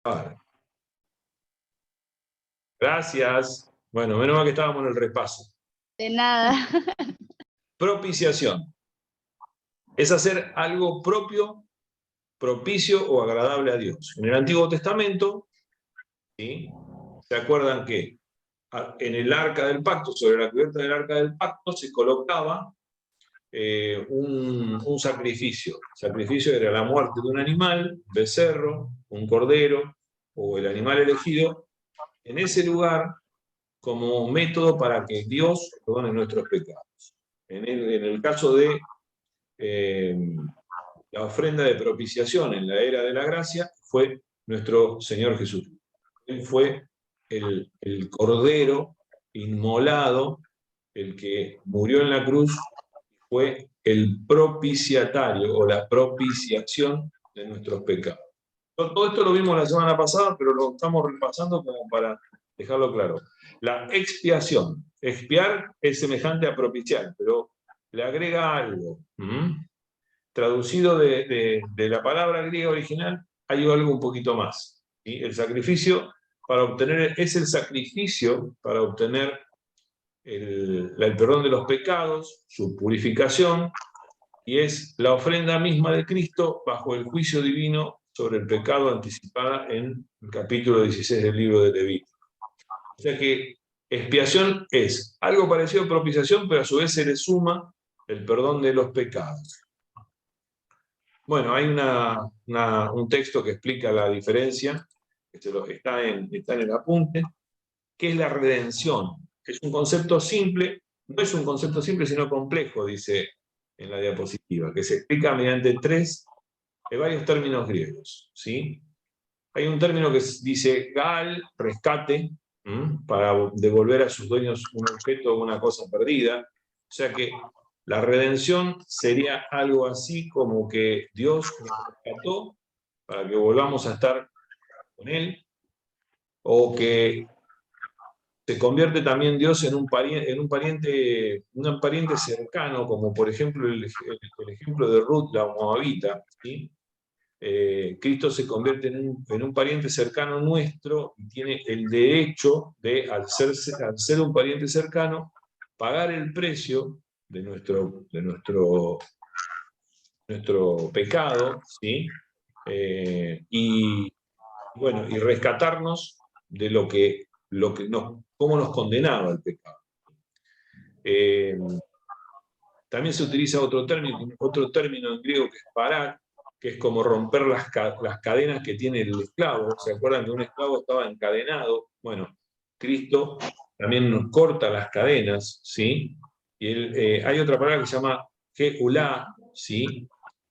Vale. Gracias. Bueno, menos mal que estábamos en el repaso. De nada. Propiciación. Es hacer algo propio, propicio o agradable a Dios. En el Antiguo Testamento, ¿sí? ¿Se acuerdan que en el arca del pacto, sobre la cubierta del arca del pacto, se colocaba un sacrificio? El sacrificio era la muerte de un animal, un becerro, un cordero o el animal elegido, en ese lugar como método para que Dios perdone nuestros pecados. En el caso de la ofrenda de propiciación en la era de la gracia, fue nuestro Señor Jesús. Él fue el cordero inmolado, el que murió en la cruz, fue el propiciatario o la propiciación de nuestros pecados. Todo esto lo vimos la semana pasada, pero lo estamos repasando como para dejarlo claro. La expiación. Expiar es semejante a propiciar, pero le agrega algo. Traducido de la palabra griega original, hay algo un poquito más. ¿Sí? El sacrificio es el sacrificio para obtener el perdón de los pecados, su purificación, y es la ofrenda misma de Cristo bajo el juicio divino sobre el pecado, anticipada en el capítulo 16 del libro de Levítico. O sea que expiación es algo parecido a propiciación, pero a su vez se le suma el perdón de los pecados. Bueno, hay un texto que explica la diferencia, está en el apunte, que es la redención. Es un concepto simple, no es un concepto simple, sino complejo, dice en la diapositiva, que se explica mediante varios términos griegos. ¿Sí? Hay un término que dice gal, rescate, para devolver a sus dueños un objeto o una cosa perdida. O sea que la redención sería algo así como que Dios nos rescató para que volvamos a estar con Él, o que se convierte también Dios en un pariente cercano, como por ejemplo el ejemplo de Ruth, la moabita. ¿Sí? Cristo se convierte en un pariente cercano nuestro y tiene el derecho de, al ser un pariente cercano, pagar el precio de nuestro pecado, ¿sí? Y bueno, y rescatarnos de cómo nos condenaba el pecado. También se utiliza otro término en griego que es parar, que es como romper las cadenas que tiene el esclavo. ¿Se acuerdan que un esclavo estaba encadenado? Bueno, Cristo también nos corta las cadenas, ¿sí? Y hay otra palabra que se llama geulá, ¿sí?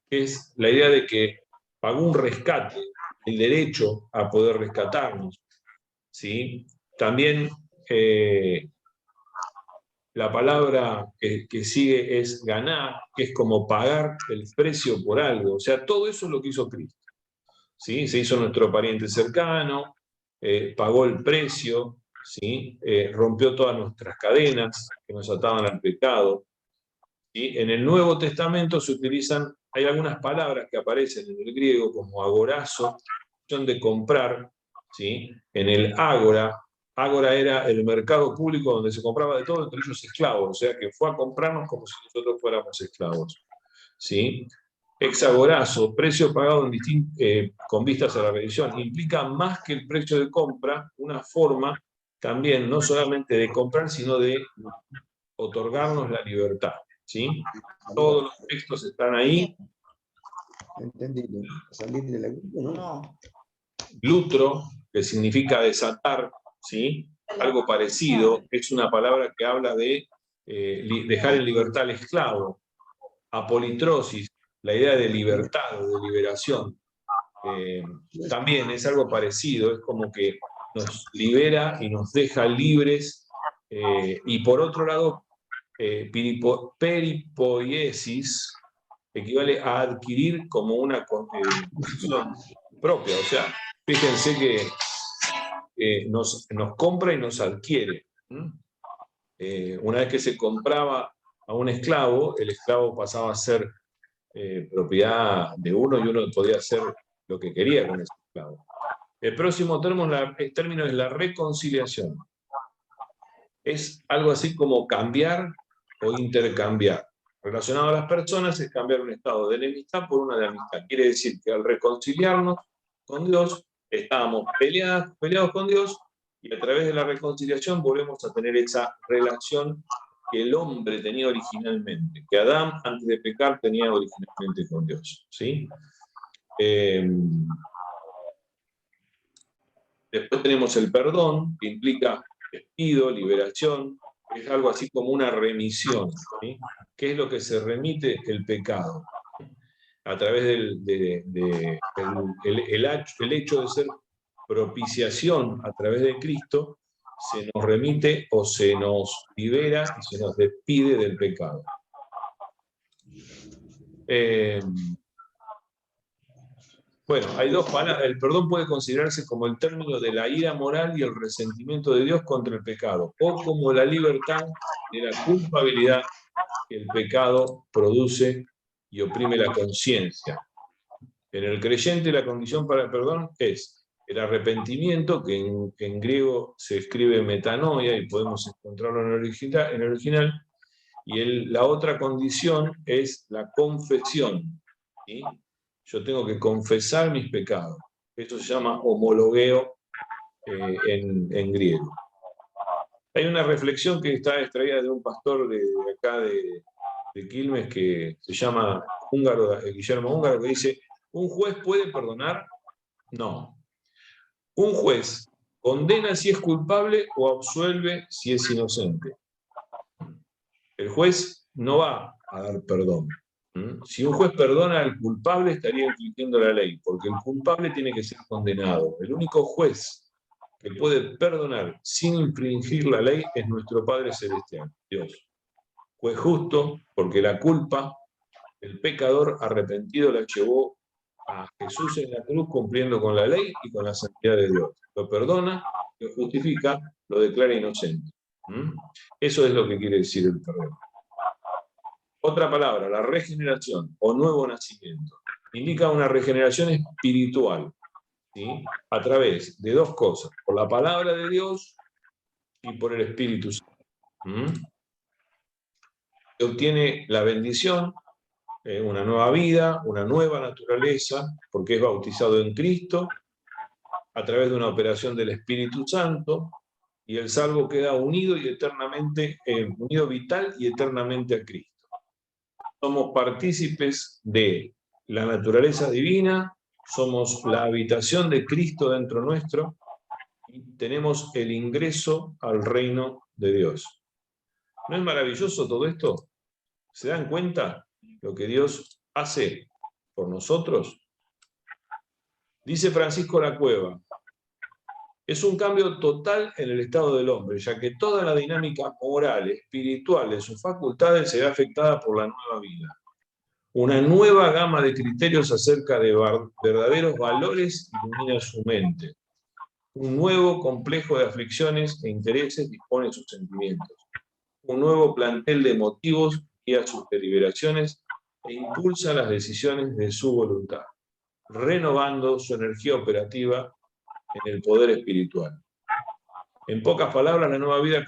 Que es la idea de que pagó un rescate, el derecho a poder rescatarnos, ¿sí? También la palabra que sigue es ganar, que es como pagar el precio por algo. O sea, todo eso es lo que hizo Cristo. ¿Sí? Se hizo nuestro pariente cercano, pagó el precio, ¿sí? Rompió todas nuestras cadenas que nos ataban al pecado. ¿Sí? En el Nuevo Testamento hay algunas palabras que aparecen en el griego como agorazo, son de comprar, ¿sí? En el ágora era el mercado público donde se compraba de todo, entre ellos esclavos, o sea que fue a comprarnos como si nosotros fuéramos esclavos. ¿Sí? Exagorazo, precio pagado con vistas a la revisión, implica más que el precio de compra, una forma también no solamente de comprar, sino de otorgarnos la libertad. ¿Sí? Todos los textos están ahí. Entendí. Salir de la grupo, ¿no? Lutro, que significa desatar, ¿sí? Algo parecido, es una palabra que habla de dejar en libertad al esclavo. Apolitrosis, la idea de libertad, de liberación. También es algo parecido, es como que nos libera y nos deja libres. Y por otro lado, peripoiesis equivale a adquirir como una condición propia. O sea, fíjense que nos compra y nos adquiere. Una vez que se compraba a un esclavo, el esclavo pasaba a ser propiedad de uno y uno podía hacer lo que quería con ese esclavo. El próximo término es la reconciliación. Es algo así como cambiar o intercambiar. Relacionado a las personas es cambiar un estado de enemistad por una de amistad. Quiere decir que al reconciliarnos con Dios, estábamos peleados con Dios, y a través de la reconciliación volvemos a tener esa relación que el hombre tenía originalmente, que Adán antes de pecar tenía originalmente con Dios. ¿Sí? Después tenemos el perdón, que implica despido, liberación, es algo así como una remisión. ¿Sí? ¿Qué es lo que se remite? El pecado. A través el hecho de ser propiciación a través de Cristo, se nos remite o se nos libera y se nos despide del pecado. Bueno, hay dos palabras. El perdón puede considerarse como el término de la ira moral y el resentimiento de Dios contra el pecado, o como la libertad de la culpabilidad que el pecado produce y oprime la conciencia. En el creyente la condición para el perdón es el arrepentimiento, que en griego se escribe metanoia y podemos encontrarlo en el original, y la otra condición es la confesión. ¿Sí? Yo tengo que confesar mis pecados. Esto se llama homologueo en griego. Hay una reflexión que está extraída de un pastor de acá de Quilmes, que se llama Guillermo Húngaro, que dice: ¿un juez puede perdonar? No. Un juez condena si es culpable o absuelve si es inocente. El juez no va a dar perdón. Si un juez perdona al culpable, estaría infringiendo la ley, porque el culpable tiene que ser condenado. El único juez que puede perdonar sin infringir la ley es nuestro Padre Celestial, Dios. Juez justo, porque la culpa, el pecador arrepentido la llevó a Jesús en la cruz, cumpliendo con la ley y con la santidad de Dios. Lo perdona, lo justifica, lo declara inocente. Eso es lo que quiere decir el perdón. Otra palabra, la regeneración o nuevo nacimiento, indica una regeneración espiritual, ¿sí? A través de dos cosas: por la palabra de Dios y por el Espíritu Santo. Se obtiene la bendición, una nueva vida, una nueva naturaleza, porque es bautizado en Cristo, a través de una operación del Espíritu Santo, y el salvo queda unido y eternamente, unido vital y eternamente a Cristo. Somos partícipes de la naturaleza divina, somos la habitación de Cristo dentro nuestro, y tenemos el ingreso al reino de Dios. ¿No es maravilloso todo esto? ¿Se dan cuenta lo que Dios hace por nosotros? Dice Francisco Lacueva: es un cambio total en el estado del hombre, ya que toda la dinámica moral, espiritual de sus facultades se ve afectada por la nueva vida. Una nueva gama de criterios acerca de verdaderos valores ilumina su mente. Un nuevo complejo de aflicciones e intereses dispone sus sentimientos. Un nuevo plantel de motivos guía sus deliberaciones e impulsa las decisiones de su voluntad, renovando su energía operativa en el poder espiritual. En pocas palabras, la nueva vida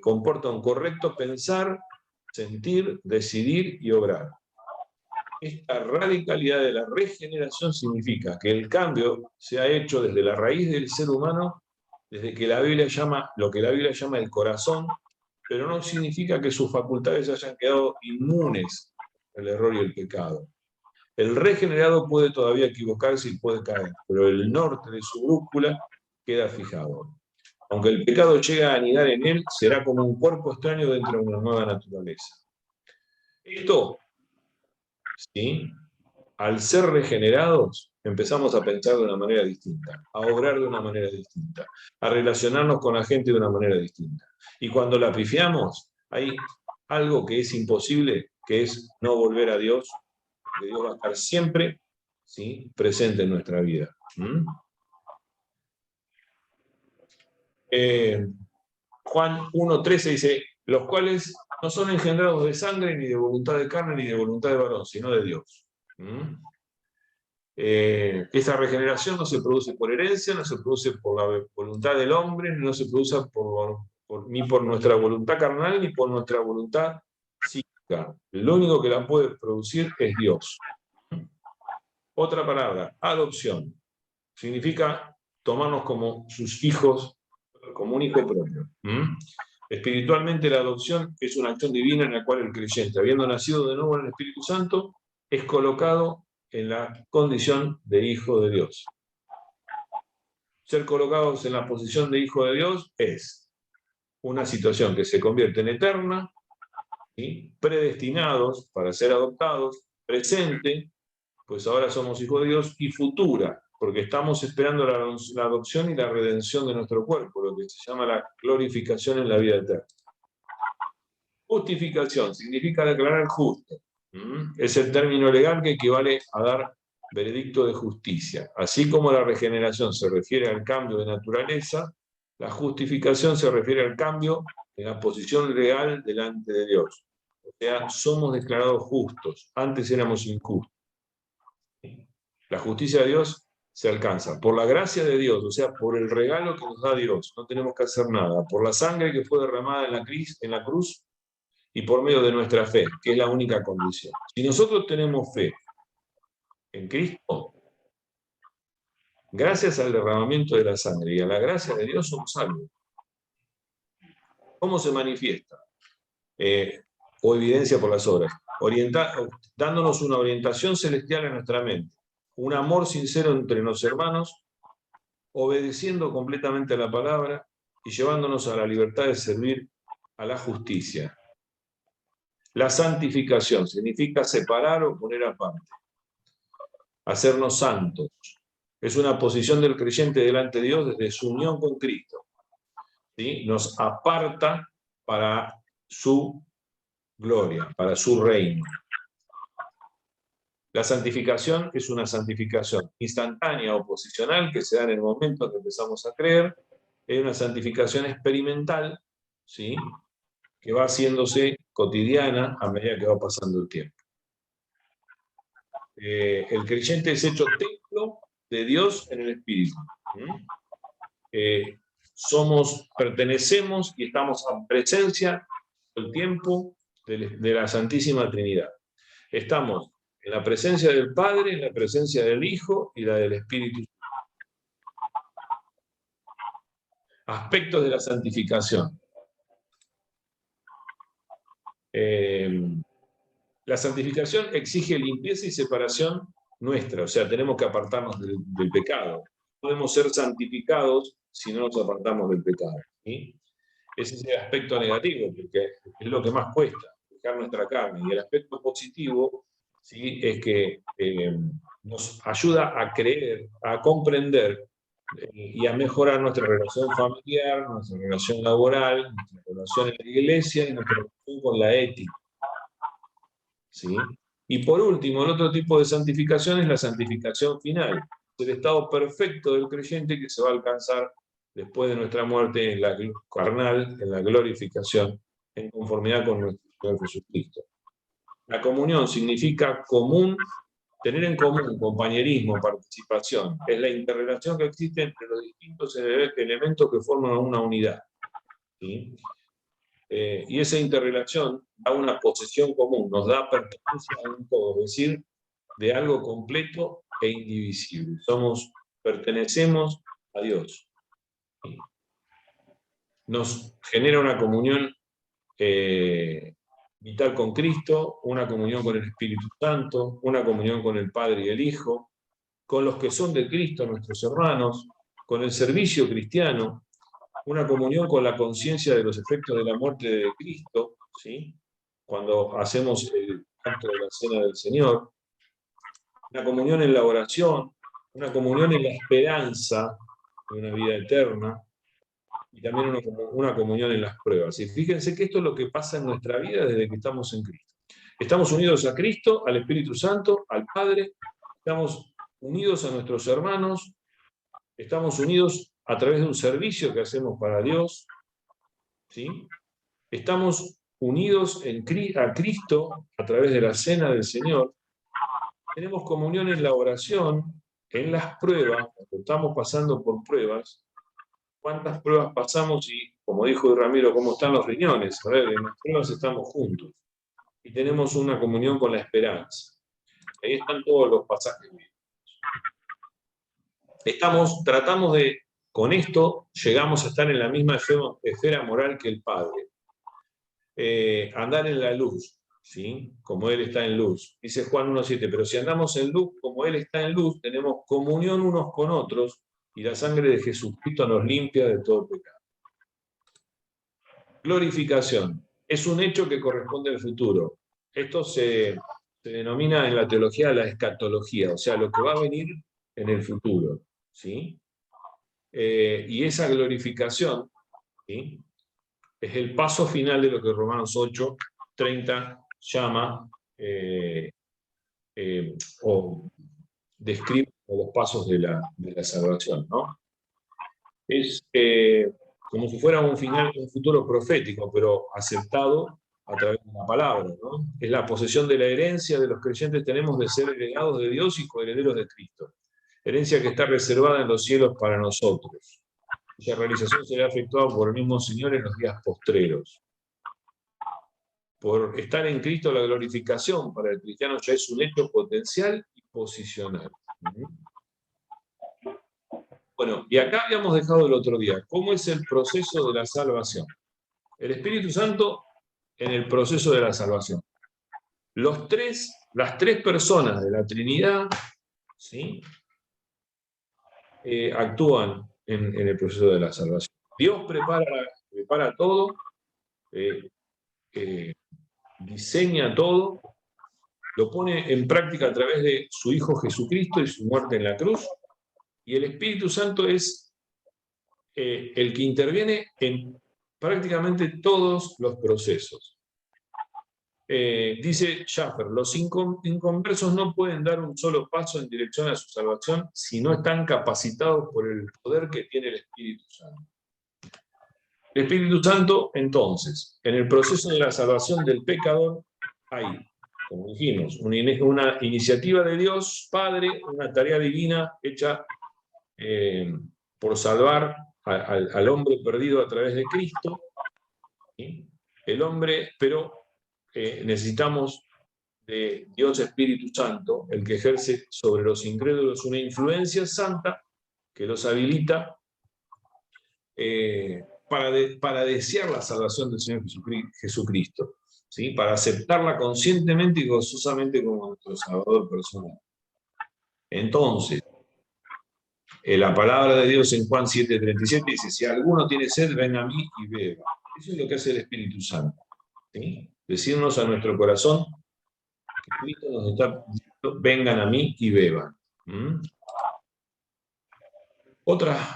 comporta un correcto pensar, sentir, decidir y obrar. Esta radicalidad de la regeneración significa que el cambio se ha hecho desde la raíz del ser humano, desde que lo que la Biblia llama el corazón, pero no significa que sus facultades hayan quedado inmunes al error y el pecado. El regenerado puede todavía equivocarse y puede caer, pero el norte de su brújula queda fijado. Aunque el pecado llegue a anidar en él, será como un cuerpo extraño dentro de una nueva naturaleza. Esto, ¿sí? Al ser regenerados, empezamos a pensar de una manera distinta, a obrar de una manera distinta, a relacionarnos con la gente de una manera distinta. Y cuando la pifiamos, hay algo que es imposible, que es no volver a Dios, porque Dios va a estar siempre, ¿sí?, presente en nuestra vida. Juan 1:13 dice: los cuales no son engendrados de sangre, ni de voluntad de carne, ni de voluntad de varón, sino de Dios. Esta regeneración no se produce por herencia, no se produce por la voluntad del hombre, no se produce ni por nuestra voluntad carnal, ni por nuestra voluntad psíquica. Lo único que la puede producir es Dios. Otra palabra, adopción. Significa tomarnos como sus hijos, como un hijo propio. Espiritualmente la adopción es una acción divina en la cual el creyente, habiendo nacido de nuevo en el Espíritu Santo, es colocado en la condición de hijo de Dios. Ser colocados en la posición de hijo de Dios es una situación que se convierte en eterna, ¿sí? Predestinados para ser adoptados, presente, pues ahora somos hijos de Dios, y futura, porque estamos esperando la adopción y la redención de nuestro cuerpo, lo que se llama la glorificación en la vida eterna. Justificación significa declarar justo. Es el término legal que equivale a dar veredicto de justicia. Así como la regeneración se refiere al cambio de naturaleza, la justificación se refiere al cambio en la posición legal delante de Dios. O sea, somos declarados justos. Antes éramos injustos. La justicia de Dios se alcanza por la gracia de Dios, o sea, por el regalo que nos da Dios. No tenemos que hacer nada. Por la sangre que fue derramada en la cruz y por medio de nuestra fe, que es la única condición. Si nosotros tenemos fe en Cristo, gracias al derramamiento de la sangre y a la gracia de Dios somos salvos. ¿Cómo se manifiesta? O evidencia por las obras. Dándonos una orientación celestial en nuestra mente, un amor sincero entre los hermanos, obedeciendo completamente a la palabra y llevándonos a la libertad de servir a la justicia. La santificación significa separar o poner aparte. Hacernos santos. Es una posición del creyente delante de Dios desde su unión con Cristo. ¿Sí? Nos aparta para su gloria, para su reino. La santificación es una santificación instantánea o posicional que se da en el momento que empezamos a creer. Es una santificación experimental, ¿sí? Que va haciéndose cotidiana a medida que va pasando el tiempo. El creyente es hecho templo de Dios en el Espíritu. Pertenecemos y estamos en presencia del tiempo de la Santísima Trinidad. Estamos en la presencia del Padre, en la presencia del Hijo y la del Espíritu. Aspectos de la santificación. La santificación exige limpieza y separación nuestra, o sea, tenemos que apartarnos del pecado. No podemos ser santificados si no nos apartamos del pecado. ¿Sí? Ese es el aspecto negativo, porque es lo que más cuesta, dejar nuestra carne. Y el aspecto positivo, ¿sí? Es que nos ayuda a creer, a comprender y a mejorar nuestra relación familiar, nuestra relación laboral, nuestra relación en la iglesia y nuestra relación con la ética. ¿Sí? Y por último, el otro tipo de santificación es la santificación final, el estado perfecto del creyente que se va a alcanzar después de nuestra muerte en la carnal, en la glorificación, en conformidad con nuestro Señor Jesucristo. La comunión significa común, tener en común compañerismo, participación. Es la interrelación que existe entre los distintos elementos que forman una unidad. ¿Sí? Y esa interrelación da una posesión común, nos da pertenencia a un todo, es decir, de algo completo e indivisible. Pertenecemos a Dios. Nos genera una comunión vital con Cristo, una comunión con el Espíritu Santo, una comunión con el Padre y el Hijo, con los que son de Cristo, nuestros hermanos, con el servicio cristiano, una comunión con la conciencia de los efectos de la muerte de Cristo, ¿sí? Cuando hacemos el acto de la cena del Señor, una comunión en la oración, una comunión en la esperanza de una vida eterna, y también una comunión en las pruebas. Y fíjense que esto es lo que pasa en nuestra vida desde que estamos en Cristo. Estamos unidos a Cristo, al Espíritu Santo, al Padre, estamos unidos a nuestros hermanos, estamos unidos a través de un servicio que hacemos para Dios, ¿sí? Estamos unidos a Cristo a través de la cena del Señor, Tenemos comunión en la oración, en las pruebas, cuando estamos pasando por pruebas. ¿Cuántas pruebas pasamos? Y, como dijo Ramiro, ¿cómo están los riñones? A ver, en las pruebas estamos juntos. Y tenemos una comunión con la esperanza. Ahí están todos los pasajes. Tratamos de, con esto, llegamos a estar en la misma esfera moral que el Padre. Andar en la luz, ¿sí? Como Él está en luz. Dice Juan 1:7, pero si andamos en luz, como Él está en luz, tenemos comunión unos con otros, y la sangre de Jesucristo nos limpia de todo pecado. Glorificación. Es un hecho que corresponde al futuro. Esto se denomina en la teología la escatología, o sea, lo que va a venir en el futuro, ¿sí? Y esa glorificación, ¿sí?, es el paso final de lo que Romanos 8:30 llama o describe los pasos de la salvación, ¿no? Es como si fuera un futuro profético, pero aceptado a través de la palabra, ¿no? Es la posesión de la herencia de los creyentes tenemos de ser heredados de Dios y coherederos de Cristo. Herencia que está reservada en los cielos para nosotros. Cuya realización será efectuada por el mismo Señor en los días postreros. Por estar en Cristo, la glorificación para el cristiano ya es un hecho potencial y posicional. Bueno, y acá habíamos dejado el otro día, ¿cómo es el proceso de la salvación? El Espíritu Santo en el proceso de la salvación. Las tres personas de la Trinidad, ¿sí?, actúan en el proceso de la salvación. Dios prepara todo, diseña todo, lo pone en práctica a través de su Hijo Jesucristo y su muerte en la cruz, y el Espíritu Santo es el que interviene en prácticamente todos los procesos. Dice Schaffer, los inconversos no pueden dar un solo paso en dirección a su salvación si no están capacitados por el poder que tiene el Espíritu Santo. El Espíritu Santo, entonces, en el proceso de la salvación del pecador, hay, como dijimos, una iniciativa de Dios Padre, una tarea divina hecha por salvar al hombre perdido a través de Cristo, ¿sí? El hombre, pero necesitamos de Dios Espíritu Santo, el que ejerce sobre los incrédulos una influencia santa que los habilita para desear la salvación del Señor Jesucristo, ¿sí?, para aceptarla conscientemente y gozosamente como nuestro Salvador personal. Entonces, la palabra de Dios en Juan 7:37 dice, si alguno tiene sed, ven a mí y beba. Eso es lo que hace el Espíritu Santo, ¿sí? Decirnos a nuestro corazón que Cristo nos está diciendo, vengan a mí y beban. Otra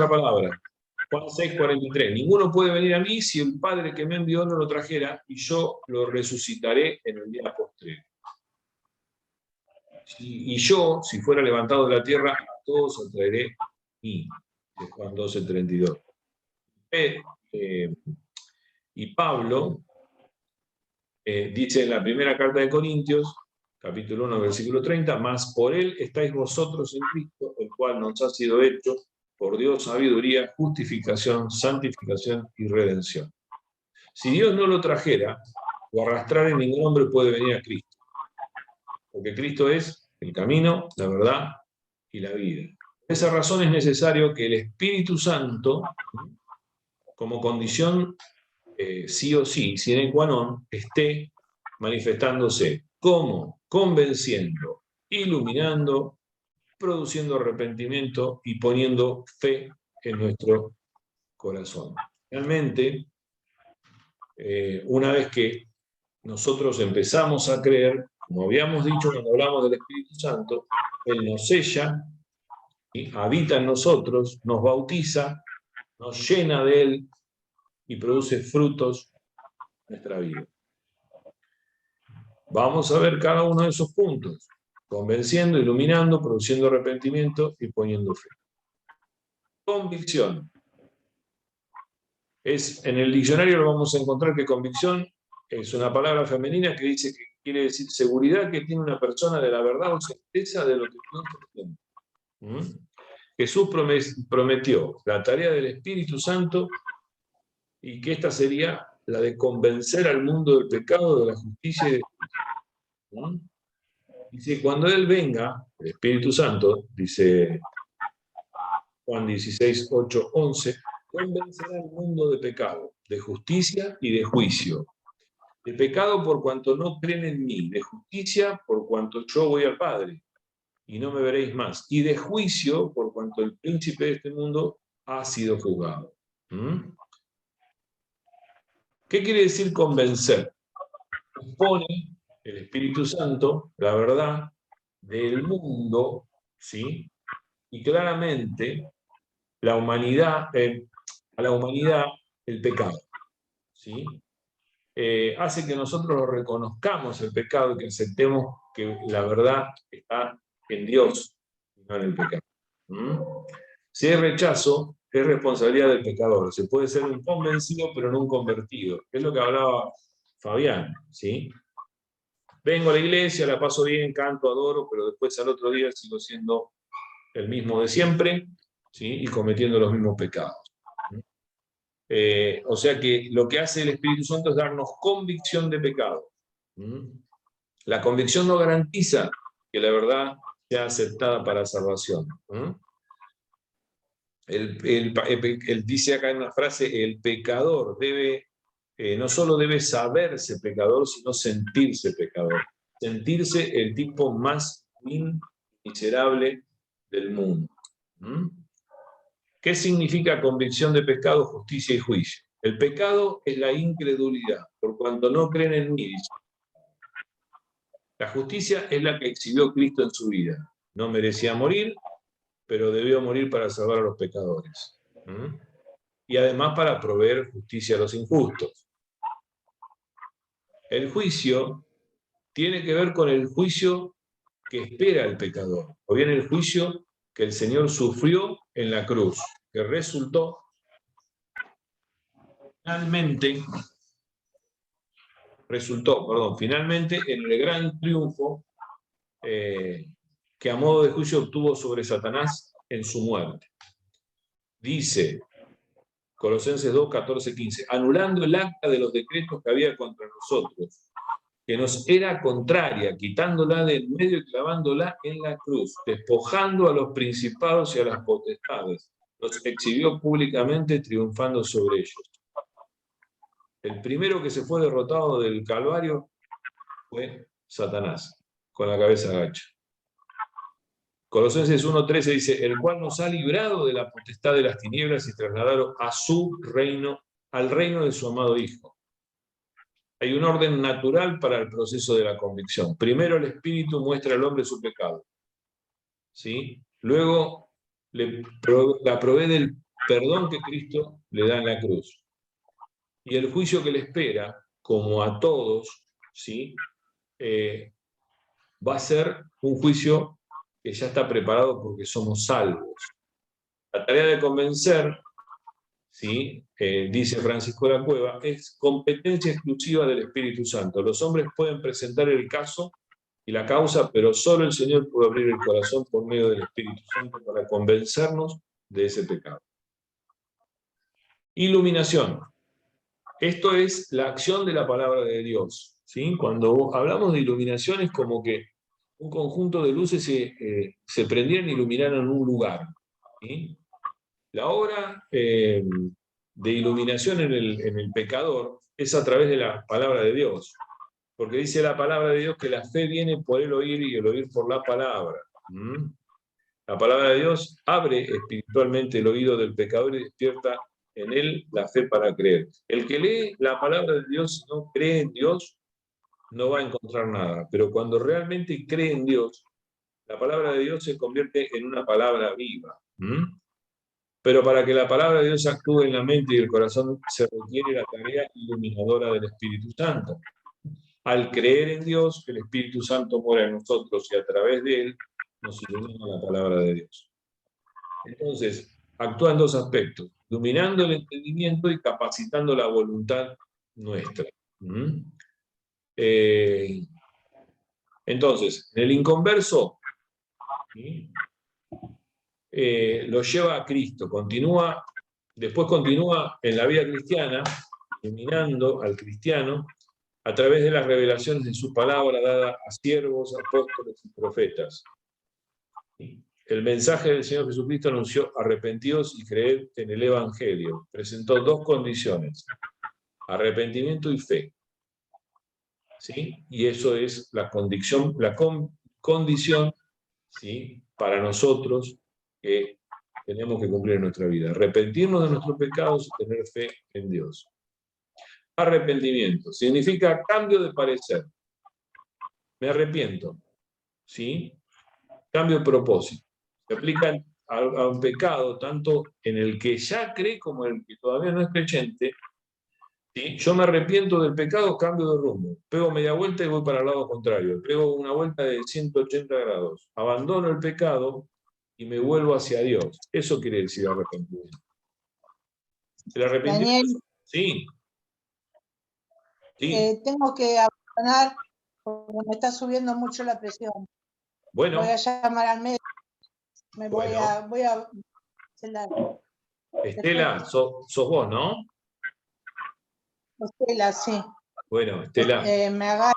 palabra, Juan 6:43, ninguno puede venir a mí si el Padre que me envió no lo trajera, y yo lo resucitaré en el día postrero. Y yo, si fuera levantado de la tierra, a todos atraeré a mí. De Juan 12:32. Y Pablo dice en la primera carta de Corintios, capítulo 1, versículo 30, mas por él estáis vosotros en Cristo, el cual nos ha sido hecho por Dios sabiduría, justificación, santificación y redención. Si Dios no lo trajera o arrastrara, ningún hombre puede venir a Cristo, porque Cristo es el camino, la verdad y la vida. Por esa razón es necesario que el Espíritu Santo, como condición sí o sí, sine qua non, esté manifestándose. ¿Cómo? Convenciendo, iluminando, produciendo arrepentimiento y poniendo fe en nuestro corazón. Realmente, una vez que nosotros empezamos a creer, como habíamos dicho cuando hablamos del Espíritu Santo, Él nos sella, ¿sí?, habita en nosotros, nos bautiza, nos llena de Él y produce frutos en nuestra vida. Vamos a ver cada uno de esos puntos, convenciendo, iluminando, produciendo arrepentimiento y poniendo fe. Convicción. En el diccionario lo vamos a encontrar que convicción es una palabra femenina que dice que quiere decir seguridad que tiene una persona de la verdad o certeza de lo que piensa o siente. Jesús prometió la tarea del Espíritu Santo y que esta sería la de convencer al mundo del pecado, de la justicia y de la justicia. Dice, cuando Él venga, el Espíritu Santo, dice Juan 16, 8, 11, convencerá al mundo de pecado, de justicia y de juicio. De pecado por cuanto no creen en mí, de justicia por cuanto yo voy al Padre y no me veréis más, y de juicio por cuanto el príncipe de este mundo ha sido juzgado. ¿Qué quiere decir convencer? Pone el Espíritu Santo, la verdad, del mundo, ¿sí? Y claramente la humanidad, a la humanidad el pecado, ¿sí? Hace que nosotros lo reconozcamos el pecado y que aceptemos que la verdad está en Dios y no en el pecado. Si hay rechazo, es responsabilidad del pecador. Se puede ser un convencido, pero no un convertido. Es lo que hablaba Fabián, ¿sí? Vengo a la iglesia, la paso bien, canto, adoro, pero después al otro día sigo siendo el mismo de siempre, ¿sí? Y cometiendo los mismos pecados. O sea que lo que hace el Espíritu Santo es darnos convicción de pecado. La convicción no garantiza que la verdad sea aceptada para salvación. Él dice acá en una frase, el pecador debe, no solo debe saberse pecador, sino sentirse pecador. Sentirse el tipo más miserable del mundo. ¿Qué significa convicción de pecado, justicia y juicio? El pecado es la incredulidad, por cuanto no creen en mí. La justicia es la que exhibió Cristo en su vida. No merecía morir, pero debió morir para salvar a los pecadores. Y además para proveer justicia a los injustos. El juicio tiene que ver con el juicio que espera el pecador, o bien el juicio que el Señor sufrió en la cruz, que resultó finalmente en el gran triunfo que a modo de juicio obtuvo sobre Satanás en su muerte. Dice Colosenses 2, 14, 15, anulando el acta de los decretos que había contra nosotros, que nos era contraria, quitándola de en medio y clavándola en la cruz, despojando a los principados y a las potestades, los exhibió públicamente triunfando sobre ellos. El primero que se fue derrotado del Calvario fue Satanás, con la cabeza agacha. Colosenses 1:13 dice, el cual nos ha librado de la potestad de las tinieblas y trasladado a su reino, al reino de su amado Hijo. Hay un orden natural para el proceso de la convicción. Primero el Espíritu muestra al hombre su pecado, ¿sí? Luego la provee del perdón que Cristo le da en la cruz. Y el juicio que le espera, como a todos, ¿sí? Va a ser un juicio que ya está preparado porque somos salvos. La tarea de convencer, ¿sí? Dice Francisco de la Cueva, es competencia exclusiva del Espíritu Santo. Los hombres pueden presentar el caso y la causa, pero solo el Señor puede abrir el corazón por medio del Espíritu Santo para convencernos de ese pecado. Iluminación. Esto es la acción de la palabra de Dios, ¿sí? Cuando hablamos de iluminación es como que un conjunto de luces se prendieran y iluminaran un lugar, ¿sí? La obra de iluminación en el pecador es a través de la palabra de Dios, porque dice la palabra de Dios que la fe viene por el oír y el oír por la palabra. La palabra de Dios abre espiritualmente el oído del pecador y despierta en él la fe para creer. El que lee la palabra de Dios y no cree en Dios, no va a encontrar nada. Pero cuando realmente cree en Dios, la palabra de Dios se convierte en una palabra viva. Pero para que la palabra de Dios actúe en la mente y el corazón, se requiere la tarea iluminadora del Espíritu Santo. Al creer en Dios, el Espíritu Santo mora en nosotros y a través de él nos ilumina la palabra de Dios. Entonces, actúa en dos aspectos, iluminando el entendimiento y capacitando la voluntad nuestra. Entonces, en el inconverso, ¿sí? Lo lleva a Cristo, después continúa en la vida cristiana, iluminando al cristiano a través de las revelaciones de su palabra dada a siervos, apóstoles y profetas. El mensaje del Señor Jesucristo anunció: arrepentidos y creed en el Evangelio. Presentó dos condiciones: arrepentimiento y fe. ¿Sí? Y eso es la condición, ¿sí? Para nosotros que tenemos que cumplir en nuestra vida. Arrepentirnos de nuestros pecados y tener fe en Dios. Arrepentimiento significa cambio de parecer. Me arrepiento, ¿sí? Cambio de propósito. Se aplica a un pecado tanto en el que ya cree como en el que todavía no es creyente. ¿Sí? Yo me arrepiento del pecado, cambio de rumbo. Pego media vuelta y voy para el lado contrario. Pego una vuelta de 180 grados. Abandono el pecado y me vuelvo hacia Dios. Eso quiere decir arrepentimiento. El arrepentimiento. Daniel, Sí. Sí. Tengo que abandonar porque me está subiendo mucho la presión. Bueno. Voy a llamar al médico. Voy a Estela, sos vos, ¿no? Estela, sí. Bueno, Estela. Me agarra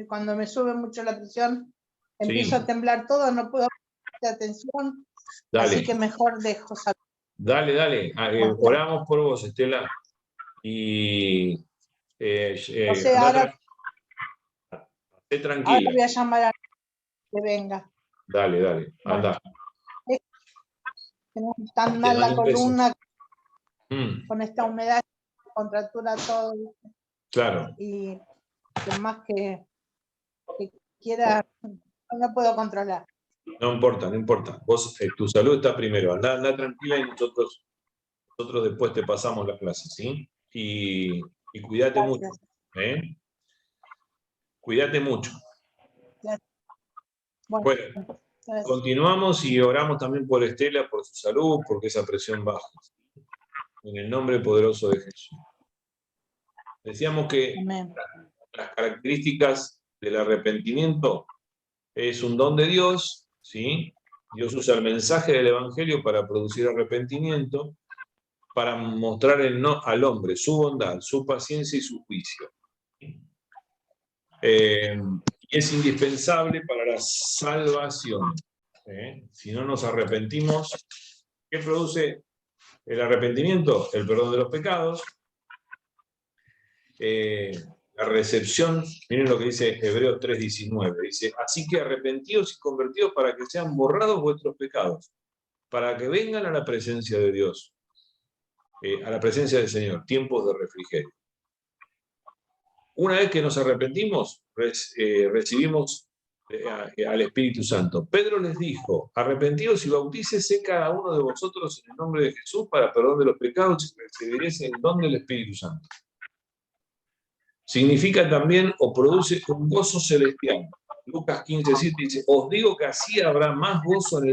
cuando me sube mucho la presión, empiezo a temblar todo, no puedo prestar atención, así que mejor dejo saber. Dale. Oramos por vos, Estela. Y ahora tranquila. Ahora voy a llamar a que venga. Dale, anda. Tengo tan mal la columna con esta humedad, contractura todo. Claro. Y por más que quiera, no puedo controlar. No importa. Vos, tu salud está primero. Anda tranquila y nosotros después te pasamos las clases, ¿sí? Y cuídate mucho. Cuídate mucho. Bueno, continuamos y oramos también por Estela, por su salud, porque esa presión baja. En el nombre poderoso de Jesús. Decíamos que las características del arrepentimiento es un don de Dios, ¿sí? Dios usa el mensaje del Evangelio para producir arrepentimiento, para mostrar al hombre su bondad, su paciencia y su juicio. Y es indispensable para la salvación. Si no nos arrepentimos, ¿qué produce el arrepentimiento? El perdón de los pecados, la recepción. Miren lo que dice Hebreos 3:19, dice: así que arrepentidos y convertidos para que sean borrados vuestros pecados, para que vengan a la presencia de Dios, a la presencia del Señor, tiempos de refrigerio. Una vez que nos arrepentimos, recibimos al Espíritu Santo. Pedro les dijo: arrepentidos y bautícese cada uno de vosotros en el nombre de Jesús para perdón de los pecados y recibiréis el don del Espíritu Santo. Significa también, o produce un gozo celestial. Lucas 15:7 dice: os digo que así habrá más gozo en el